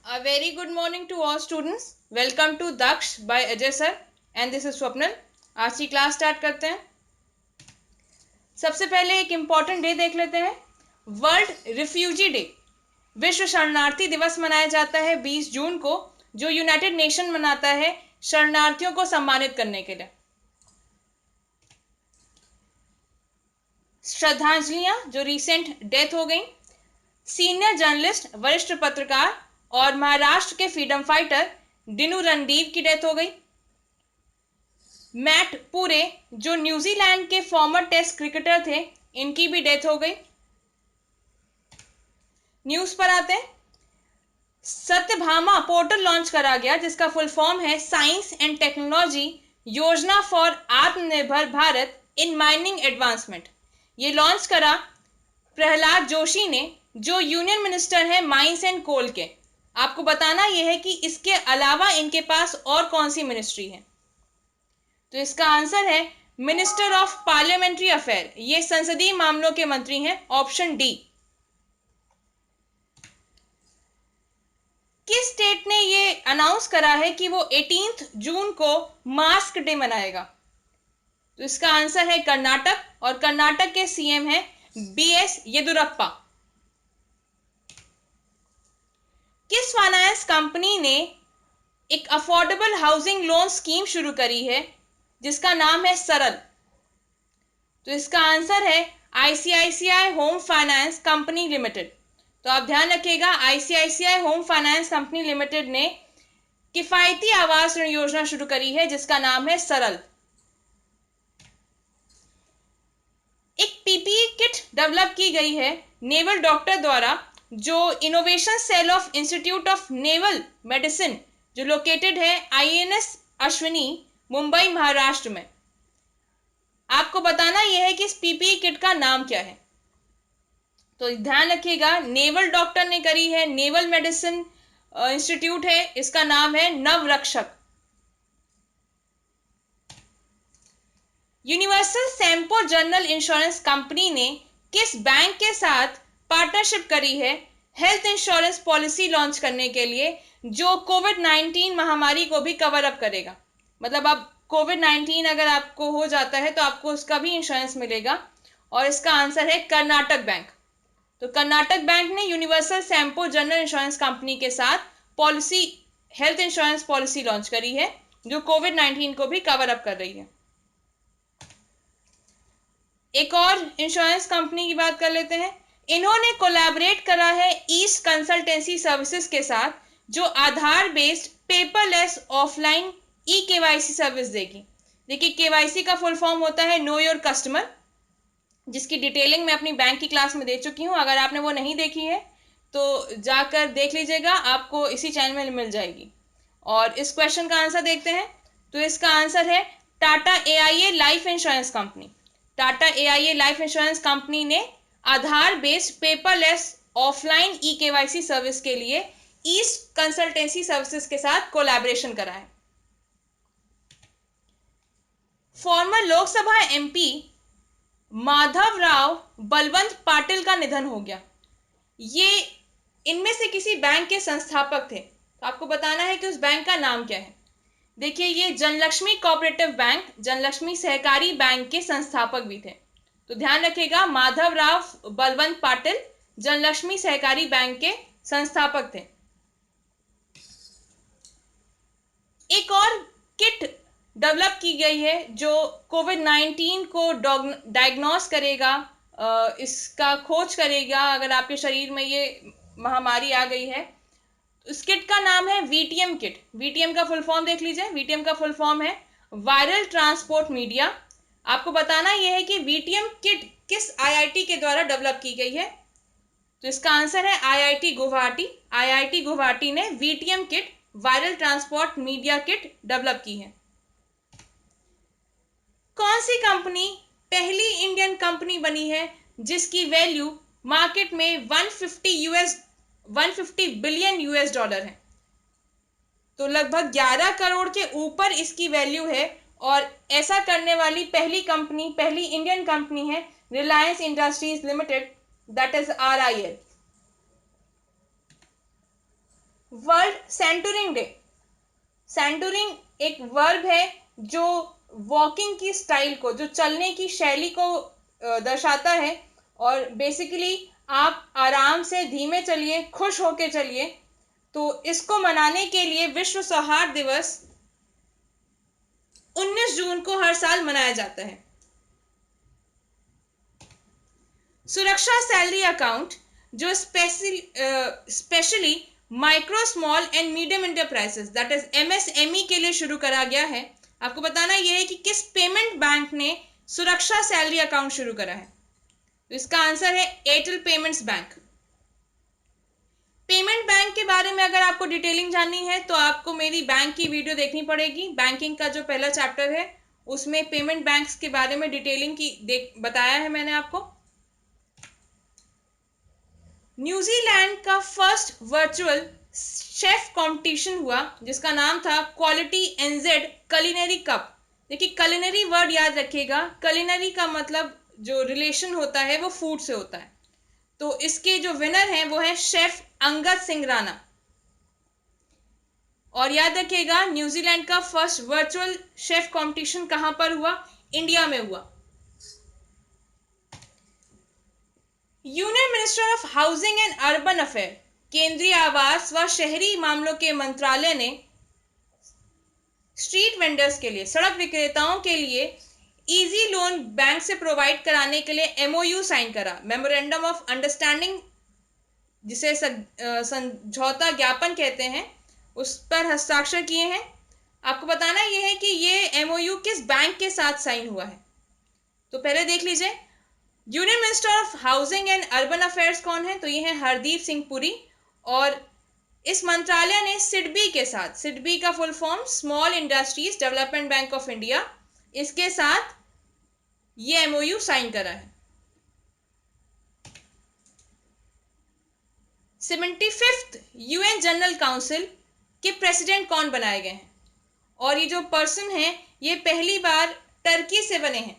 A very good morning to all students. Welcome to Daksh by Ajay sir and this is Swapnil. आज की class start करते हैं. सबसे पहले एक इम्पॉर्टेंट डे देख लेते हैं. वर्ल्ड रिफ्यूजी डे, विश्व शरणार्थी दिवस मनाया जाता है 20 जून को, जो यूनाइटेड नेशन मनाता है शरणार्थियों को सम्मानित करने के लिए. श्रद्धांजलियां जो रिसेंट डेथ हो गई. सीनियर जर्नलिस्ट, वरिष्ठ पत्रकार और महाराष्ट्र के फ्रीडम फाइटर डिनू रणदीव की डेथ हो गई. मैट पूरे जो न्यूजीलैंड के फॉर्मर टेस्ट क्रिकेटर थे, इनकी भी डेथ हो गई. न्यूज पर आते हैं. सत्यभामा पोर्टल लॉन्च करा गया जिसका फुल फॉर्म है साइंस एंड टेक्नोलॉजी योजना फॉर आत्मनिर्भर भारत इन माइनिंग एडवांसमेंट. ये लॉन्च करा प्रहलाद जोशी ने, जो यूनियन मिनिस्टर है माइंस एंड कोल के. आपको बताना यह है कि इसके अलावा इनके पास और कौन सी मिनिस्ट्री है. तो इसका आंसर है मिनिस्टर ऑफ पार्लियामेंट्री अफेयर. ये संसदीय मामलों के मंत्री हैं, ऑप्शन डी. किस स्टेट ने ये अनाउंस करा है कि वो 18 जून को मास्क डे मनाएगा. तो इसका आंसर है कर्नाटक और कर्नाटक के सीएम हैं बीएस येदुरप्पा. किस फाइनेंस कंपनी ने एक अफोर्डेबल हाउसिंग लोन स्कीम शुरू करी है जिसका नाम है सरल. तो इसका आंसर है ICICI home finance company limited. तो आप ध्यान रखिएगा, ICICI home finance company limited ने किफायती आवास ऋण योजना शुरू करी है जिसका नाम है सरल. एक पीपीई किट डेवलप की गई है नेवल डॉक्टर द्वारा, जो innovation cell of institute of naval medicine जो लोकेटेड है आईएनएस अश्विनी, मुंबई, महाराष्ट्र में. आपको बताना यह है कि इस पीपीई किट का नाम क्या है. तो ध्यान रखिएगा, नेवल डॉक्टर ने करी है, नेवल मेडिसिन इंस्टीट्यूट है, इसका नाम है नवरक्षक. यूनिवर्सल सैम्पो जनरल इंश्योरेंस कंपनी ने किस बैंक के साथ पार्टनरशिप करी है हेल्थ इंश्योरेंस पॉलिसी लॉन्च करने के लिए, जो कोविड-19 महामारी को भी कवर अप करेगा. मतलब अब कोविड-19 अगर आपको हो जाता है तो आपको उसका भी इंश्योरेंस मिलेगा. और इसका आंसर है कर्नाटक बैंक. तो कर्नाटक बैंक ने यूनिवर्सल सैम्पो जनरल इंश्योरेंस कंपनी के साथ policy, health insurance policy launch करी है जो कोविड-19 को भी कवर अप कर रही है. एक और इंश्योरेंस कंपनी की बात कर लेते हैं. इन्होंने कोलैबोरेट करा है ईस्ट कंसल्टेंसी सर्विसेज के साथ, जो Aadhaar based paperless offline e KYC service देगी. देखिए, केवाईसी का फुल फॉर्म होता है नो योर कस्टमर, जिसकी डिटेलिंग मैं अपनी बैंक की क्लास में दे चुकी हूं. अगर आपने वो नहीं देखी है तो जाकर देख लीजिएगा, आपको इसी चैनल में मिल जाएगी. और इस क्वेश्चन का आंसर देखते हैं. तो इसका आंसर है Tata AIA life insurance company. Tata AIA life insurance company ने Aadhaar based paperless offline e KYC service के लिए ईस्ट कंसल्टेंसी सर्विसेज के साथ कोलैबोरेशन करा है. फॉर्मर लोकसभा एमपी माधव राव बलवंत पाटिल का निधन हो गया. ये इनमें से किसी बैंक के संस्थापक थे. तो आपको बताना है कि उस बैंक का नाम क्या है. देखिए, ये जनलक्ष्मी कोऑपरेटिव बैंक, जनलक्ष्मी सहकारी बैंक के संस्थापक भी थे. तो ध्यान रखिएगा, माधव राव बलवंत पाटिल जनलक्ष्मी सहकारी बैंक के संस्थापक थे. एक और किट डेवलप की गई है जो कोविड-19 को डायग्नोस करेगा, इसका खोज करेगा अगर आपके शरीर में ये महामारी आ गई है. इस किट का नाम है वीटीएम किट. वीटीएम का फुल फॉर्म देख लीजिए. वीटीएम का फुल फॉर्म है वायरल ट्रांसपोर्ट मीडिया. आपको बताना यह है कि वीटीएम किट किस आईआईटी के द्वारा डेवलप की गई है. तो इसका आंसर है आईआईटी गुवाहाटी. आईआईटी गुवाहाटी ने VTM kit, viral transport media kit develop की है. कौन सी कंपनी पहली इंडियन कंपनी बनी है जिसकी वैल्यू मार्केट में 150 बिलियन यूएस डॉलर है. तो लगभग 11 करोड़ के ऊपर इसकी वैल्यू है. और ऐसा करने वाली पहली कंपनी, पहली इंडियन कंपनी है Reliance industries limited, that is RIL. World sauntering day. Sauntering एक वर्ब है जो वॉकिंग की स्टाइल को, जो चलने की शैली को दर्शाता है, और बेसिकली आप आराम से धीमे चलिए, खुश होके चलिए। तो इसको मनाने के लिए विश्व सौहार्द दिवस 19 जून को हर साल मनाया जाता है। सुरक्षा सैलरी अकाउंट जो specially micro small and medium enterprises that is MSME के लिए शुरू करा गया है। आपको बताना यह है कि किस पेमेंट बैंक ने सुरक्षा सैलरी अकाउंट शुरू करा है। तो इसका आंसर है Airtel payments bank. Payment bank के बारे में अगर आपको डिटेलिंग जाननी है तो आपको मेरी बैंक की वीडियो देखनी पड़ेगी। बैंकिंग का जो पहला चैप्टर है उसमें पेमेंट बैंक्स के बारे में डिटेलिंग की बताया है मैंने आपको। न्यूजीलैंड का फर्स्ट वर्चुअल शेफ कंपटीशन हुआ जिसका नाम था क्वालिटी एनजेड कलिनरी कप। देखिए कलिनरी वर्ड याद रखिएगा, कलिनरी का मतलब जो रिलेशन होता है वो फूड से होता है। तो इसके जो विनर हैं वो है शेफ अंगद सिंह राणा। और याद रखिएगा न्यूजीलैंड का फर्स्ट वर्चुअल शेफ कंपटीशन कहां पर हुआ? इंडिया में हुआ। Union minister of housing and urban affair, केंद्रीय आवास व शहरी मामलों के मंत्रालय ने स्ट्रीट वेंडर्स के लिए, सड़क विक्रेताओं के लिए इजी लोन बैंक से प्रोवाइड कराने के लिए एमओयू साइन करा, मेमोरेंडम ऑफ अंडरस्टैंडिंग जिसे समझौता ज्ञापन कहते हैं, उस पर हस्ताक्षर किए हैं। आपको बताना यह है कि ये एमओयू किस बैंक के साथ साइन हुआ है। तो पहले देख लीजिए, union minister of housing and urban affairs कौन है? तो ये है हरदीप सिंह पुरी। और इस मंत्रालय ने सिडबी के साथ, सिडबी का full form small industries development bank of India, इसके साथ ये एमओयू साइन करा है। 75th यूएन जनरल काउंसिल के प्रेसिडेंट कौन बनाए गए हैं? और ये जो पर्सन है ये पहली बार टर्की से बने हैं।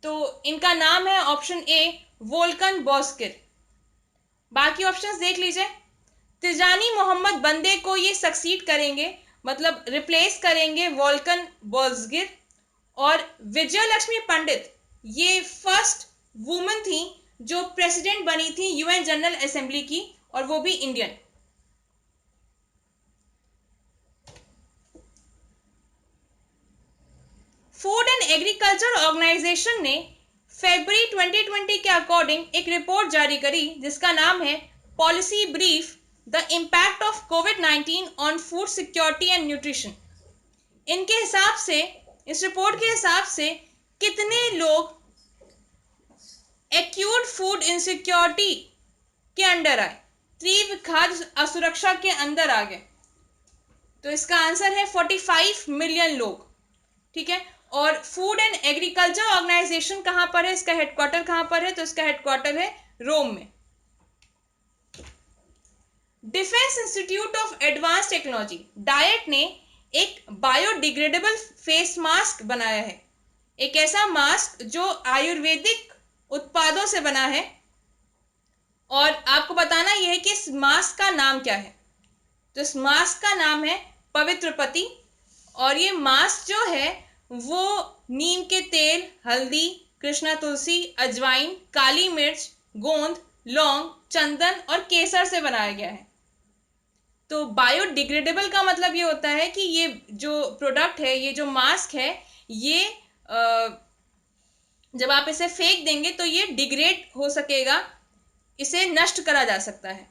तो इनका नाम है ऑप्शन ए वोल्कन बोस्किर। बाकी ऑप्शंस देख लीजिए। तिजानी मोहम्मद बंदे को ये सक्सीड करेंगे, मतलब रिप्लेस करेंगे वोल्कन बोस्गिर। और विजयलक्ष्मी पंडित ये फर्स्ट वुमन थी जो प्रेसिडेंट बनी थी यूएन जनरल असेंबली की, और वो भी Indian. Food and agriculture organisation ने फरवरी 2020 के अकॉर्डिंग एक रिपोर्ट जारी करी जिसका नाम है policy brief the impact of covid on food security and nutrition. इनके हिसाब से, इस रिपोर्ट के हिसाब से कितने लोग एक्यूट फूड इनसिक्योरिटी के अंडर आए, तीव्र खाद्य असुरक्षा के अंदर आ गए? तो इसका आंसर है 45 मिलियन लोग। ठीक है। और फूड एंड एग्रीकल्चर ऑर्गेनाइजेशन कहां पर है, इसका हेडक्वार्टर कहां पर है? तो इसका हेडक्वार्टर है रोम में। Defence institute of advance technology diet ने एक बायोडिग्रेडेबल फेस मास्क बनाया है, एक ऐसा मास्क जो आयुर्वेदिक उत्पादों से बना है। और आपको बताना यह है कि इस मास्क का नाम क्या है। तो इस मास्क का नाम है पवित्र पति। और ये मास्क जो है वो नीम के तेल, हल्दी, कृष्णा तुलसी, अजवाइन, काली मिर्च, गोंद, लौंग, चंदन और केसर से बनाया गया है। तो बायोडिग्रेडेबल का मतलब ये होता है कि ये जो प्रोडक्ट है, ये जो मास्क है, ये जब आप इसे फेंक देंगे तो ये डिग्रेड हो सकेगा, इसे नष्ट करा जा सकता है,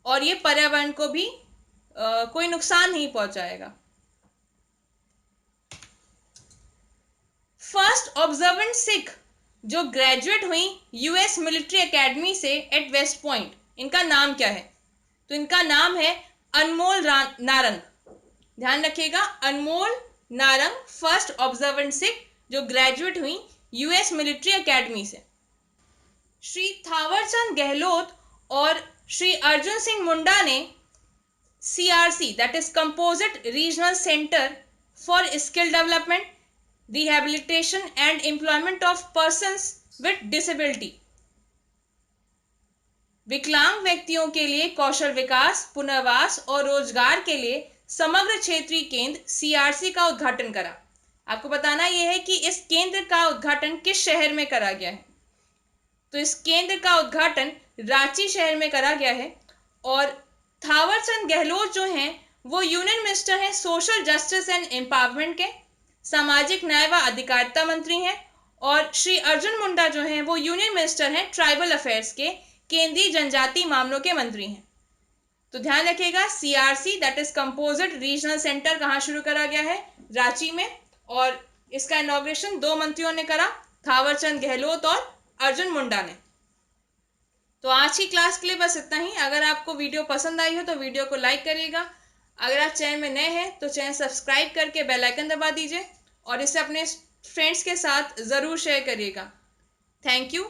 और ये पर्यावरण को भी कोई नुकसान नहीं पहुंचाएगा। फर्स्ट ऑब्जर्वेंट सिख जो ग्रेजुएट हुई यूएस मिलिट्री एकेडमी से एट वेस्ट पॉइंट, इनका नाम क्या है? तो इनका नाम है अनमोल नारंग। ध्यान रखिएगा, अनमोल नारंग फर्स्ट ऑब्जर्वेंट सिख जो ग्रेजुएट हुई यूएस मिलिट्री एकेडमी से। श्री थावरचंद गहलोत और श्री अर्जुन सिंह मुंडा ने CRC that is composite regional centre for skill development, rehabilitation and employment of persons with disability विकलांग व्यक्तियों के लिए कौशल विकास, पुनर्वास और रोजगार के लिए समग्र क्षेत्रीय केंद्र CRC का उद्घाटन करा। आपको बताना यह है कि इस केंद्र का उद्घाटन किस शहर में करा गया है। तो इस केंद्र का उद्घाटन रांची शहर में करा गया है। और थावरचंद गहलोत जो हैं वो यूनियन मिनिस्टर हैं सोशल जस्टिस एंड एम्पावरमेंट के, सामाजिक न्याय व अधिकारिता मंत्री हैं। और श्री अर्जुन मुंडा जो हैं वो यूनियन मिनिस्टर हैं ट्राइबल अफेयर्स के, केंद्रीय जनजातीय मामलों के मंत्री हैं। तो ध्यान रखिएगा, CRC that is composite regional centre कहाँ शुरू करा गया है? रांची में। और इसका इनॉग्रेशन 2 मंत्रियों ने करा, थावरचंद गहलोत और अर्जुन मुंडा ने। तो आज की क्लास के लिए बस इतना ही। अगर आपको वीडियो पसंद आई हो तो वीडियो को लाइक करिएगा। अगर आप चैनल में नए हैं तो चैनल सब्सक्राइब करके बेल आइकन दबा दीजिए और इसे अपने फ्रेंड्स के साथ ज़रूर शेयर करिएगा। Thank you.